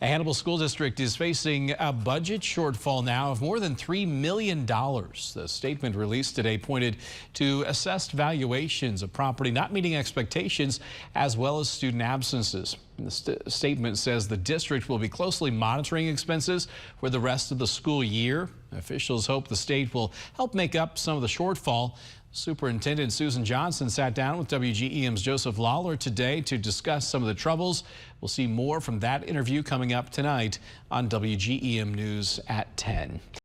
A Hannibal school district is facing a budget shortfall now of more than $3 million. The statement released today pointed to assessed valuations of property not meeting expectations, as well as student absences. The statement says the district will be closely monitoring expenses for the rest of the school year. Officials hope the state will help make up some of the shortfall. Superintendent Susan Johnson sat down with WGEM's Joseph Lawler today to discuss some of the troubles. We'll see more from that interview coming up tonight on WGEM News at 10.